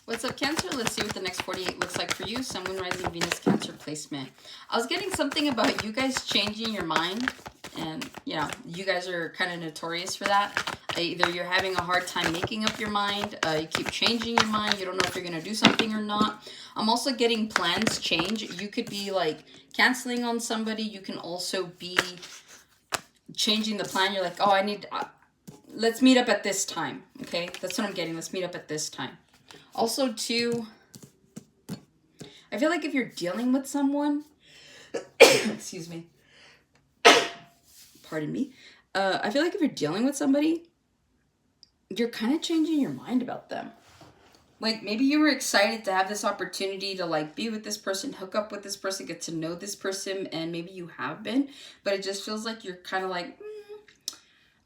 What's up, Cancer? Let's see what the next 48 looks like for you. Sun, Moon, Rising, Venus, Cancer placement. I was getting something about you guys changing your mind. And, you know, you guys are kind of notorious for that. Either you're having a hard time making up your mind. You keep changing your mind. You don't know if you're going to do something or not. I'm also getting plans change. You could be, like, canceling on somebody. You can also be changing the plan. You're like, oh, let's meet up at this time. Okay? That's what I'm getting. Let's meet up at this time. Also, too, I feel like if you're dealing with someone, excuse me, pardon me, I feel like if you're dealing with somebody, you're kind of changing your mind about them. Like, maybe you were excited to have this opportunity to, like, be with this person, hook up with this person, get to know this person, and maybe you have been, but it just feels like you're kind of like,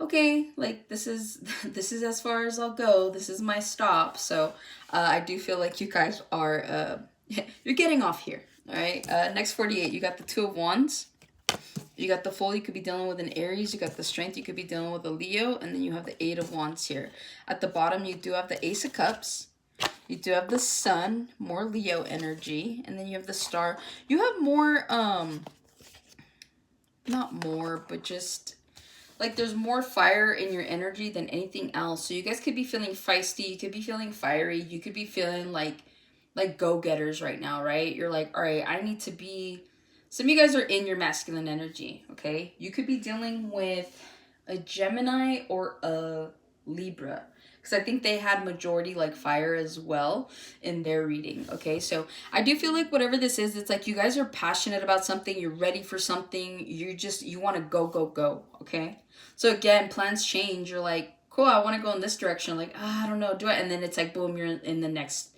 okay, like, this is as far as I'll go. This is my stop. So I do feel like you guys are, you're getting off here. All right. Next 48, you got the Two of Wands. You got the Fool, you could be dealing with an Aries. You got the Strength, you could be dealing with a Leo. And then you have the Eight of Wands here. At the bottom, you do have the Ace of Cups. You do have the Sun, more Leo energy. And then you have the Star. You have more, not more, but just... like, there's more fire in your energy than anything else. So you guys could be feeling feisty. You could be feeling fiery. You could be feeling like go-getters right now, right? You're like, all right, I need to be... some of you guys are in your masculine energy, okay? You could be dealing with a Gemini or a Libra. Because I think they had majority, like, fire as well in their reading, okay? So I do feel like whatever this is, it's like you guys are passionate about something. You're ready for something. You want to go, go, go, okay? So again, plans change. You're like, cool, I want to go in this direction. Like, I don't know, do it. And then it's like, boom, you're in the next,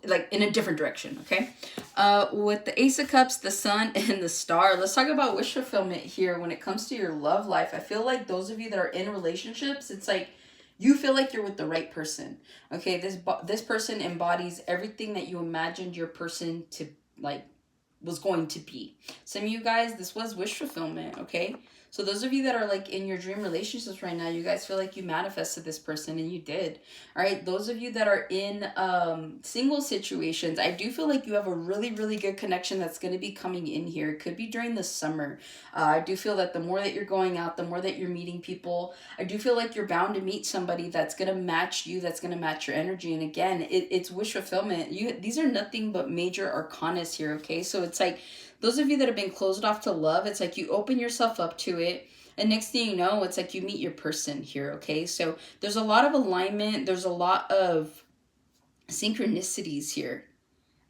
like, in a different direction, okay? With the Ace of Cups, the Sun, and the Star, let's talk about wish fulfillment here when it comes to your love life. I feel like those of you that are in relationships, it's like, you feel like you're with the right person, okay? This person embodies everything that you imagined your person to, like, was going to be. Some of you guys, this was wish fulfillment, okay? So those of you that are, like, in your dream relationships right now, you guys feel like you manifested this person, and you did. All right, those of you that are in single situations, I do feel like you have a really, really good connection that's going to be coming in here. It could be during the summer. I do feel that the more that you're going out, the more that you're meeting people, I do feel like you're bound to meet somebody that's going to match you, that's going to match your energy. And again, it's wish fulfillment. These are nothing but major arcanas here, okay? So it's like, those of you that have been closed off to love, it's like you open yourself up to it. And next thing you know, it's like you meet your person here, okay? So there's a lot of alignment. There's a lot of synchronicities here.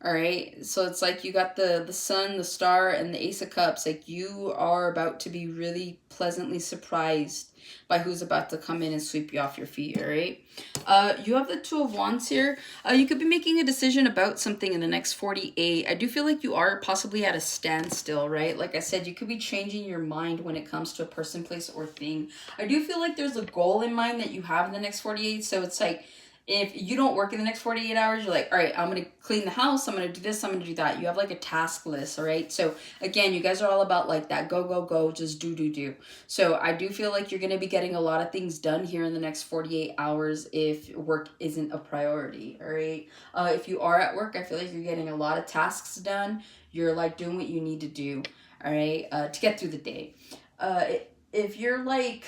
All right, so it's like you got the Sun, the Star, and the Ace of Cups. Like, you are about to be really pleasantly surprised by who's about to come in and sweep you off your feet, all right? You have the Two of Wands here. You could be making a decision about something in the next 48. I do feel like you are possibly at a standstill, right? Like I said, you could be changing your mind when it comes to a person, place, or thing. I do feel like there's a goal in mind that you have in the next 48, so it's like, if you don't work in the next 48 hours, you're like, all right, I'm going to clean the house. I'm going to do this. I'm going to do that. You have like a task list. All right. So again, you guys are all about like that. Go, go, go. Just do. So I do feel like you're going to be getting a lot of things done here in the next 48 hours if work isn't a priority. All right. If you are at work, I feel like you're getting a lot of tasks done. You're like doing what you need to do. All right. To get through the day. If you're like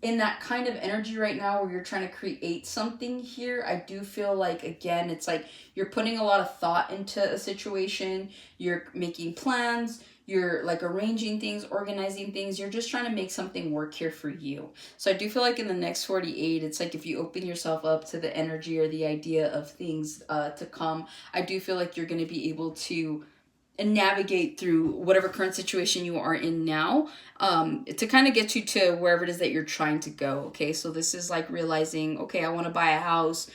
in that kind of energy right now where you're trying to create something here, I do feel like, again, it's like you're putting a lot of thought into a situation. You're making plans. You're like arranging things, organizing things. You're just trying to make something work here for you. So I do feel like in the next 48, it's like if you open yourself up to the energy or the idea of things to come, I do feel like you're going to be able to and navigate through whatever current situation you are in now, to kind of get you to wherever it is that you're trying to go. Okay, so this is like realizing, okay, I want to buy a house.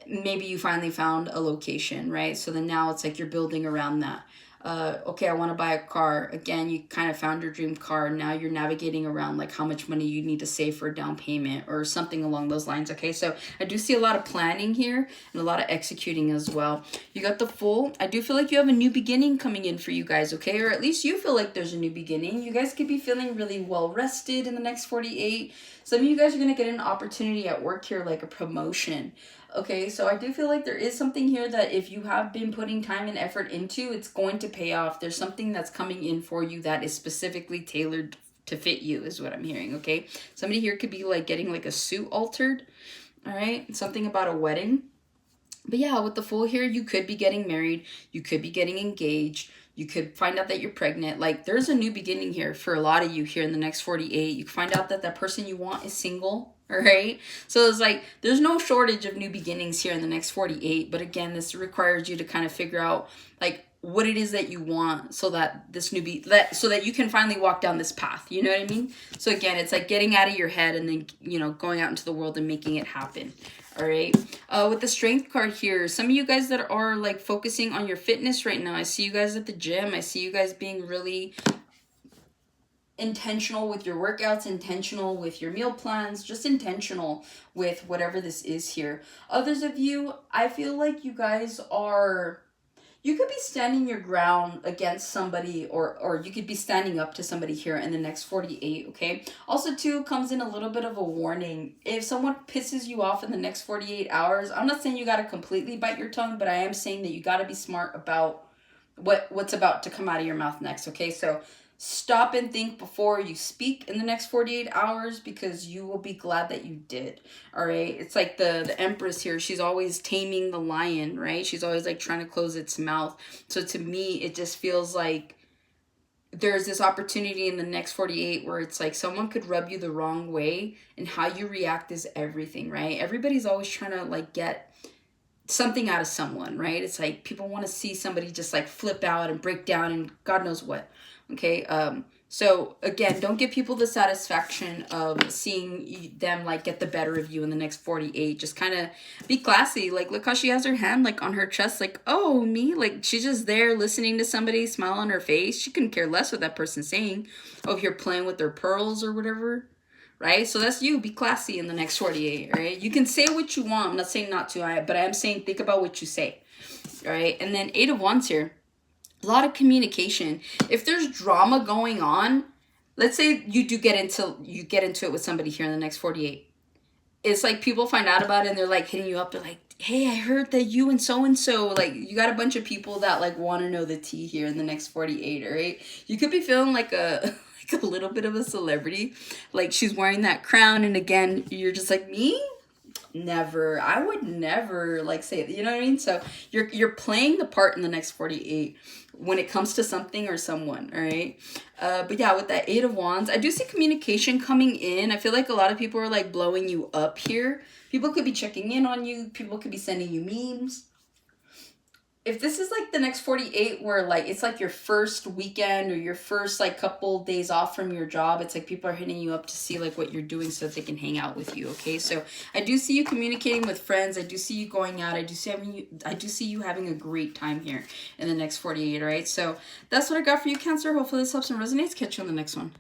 Maybe you finally found a location, right? So then now it's like you're building around that. Okay, I want to buy a car. Again, you kind of found your dream car. Now you're navigating around like how much money you need to save for a down payment or something along those lines. Okay, so I do see a lot of planning here and a lot of executing as well. You got the Fool. I do feel like you have a new beginning coming in for you guys, okay? Or at least you feel like there's a new beginning. You guys could be feeling really well rested in the next 48. Some of you guys are going to get an opportunity at work here, like a promotion. Okay, so I do feel like there is something here that if you have been putting time and effort into, it's going to pay off. There's something that's coming in for you that is specifically tailored to fit you, is what I'm hearing, okay? Somebody here could be like getting like a suit altered, all right? Something about a wedding. But yeah, with the Fool here, you could be getting married, you could be getting engaged, you could find out that you're pregnant. Like, there's a new beginning here for a lot of you here in the next 48. You find out that that person you want is single, all right? So it's like, there's no shortage of new beginnings here in the next 48. But again, this requires you to kind of figure out, like, what it is that you want so that this so that you can finally walk down this path. You know what I mean? So again, it's like getting out of your head and then, you know, going out into the world and making it happen. All right. With the Strength card here, some of you guys that are like focusing on your fitness right now, I see you guys at the gym. I see you guys being really intentional with your workouts, intentional with your meal plans, just intentional with whatever this is here. Others of you, I feel like you guys are, you could be standing your ground against somebody, or you could be standing up to somebody here in the next 48, okay? Also, too, comes in a little bit of a warning. If someone pisses you off in the next 48 hours, I'm not saying you got to completely bite your tongue, but I am saying that you got to be smart about what's about to come out of your mouth next, okay? So stop and think before you speak in the next 48 hours, because you will be glad that you did. All right. It's like the Empress here. She's always taming the lion, right? She's always like trying to close its mouth. So to me, it just feels like there's this opportunity in the next 48 where it's like someone could rub you the wrong way, and how you react is everything, right? Everybody's always trying to like get something out of someone, right? It's like people want to see somebody just like flip out and break down and God knows what. Okay, so again, don't give people the satisfaction of seeing them like get the better of you in the next 48. Just kind of be classy. Like, look how she has her hand like on her chest, like, oh, me, like she's just there listening to somebody, smile on her face. She couldn't care less what that person's saying. Oh, if you're playing with their pearls or whatever, right? So that's you. Be classy in the next 48, right? You can say what you want. I'm not saying not to, but I am saying think about what you say, all right? And then 8 of Wands here. A lot of communication. If there's drama going on, let's say you get into it with somebody here in the next 48. It's like people find out about it and they're like hitting you up. They're like, hey, I heard that you and so, like you got a bunch of people that like want to know the tea here in the next 48, all right? You could be feeling like a like a little bit of a celebrity. Like she's wearing that crown, and again, you're just like, me? Never. I would never like say it. You know what I mean? So you're playing the part in the next 48 when it comes to something or someone, all right? But yeah, with that 8 of Wands, I do see communication coming in. I feel like a lot of people are like blowing you up here. People could be checking in on you. People could be sending you memes. If this is like the next 48 where like it's like your first weekend or your first like couple days off from your job, it's like people are hitting you up to see like what you're doing so that they can hang out with you, okay? So I do see you communicating with friends. I do see you going out. I do see you having a great time here in the next 48, all right? So that's what I got for you, Cancer. Hopefully this helps and resonates. Catch you on the next one.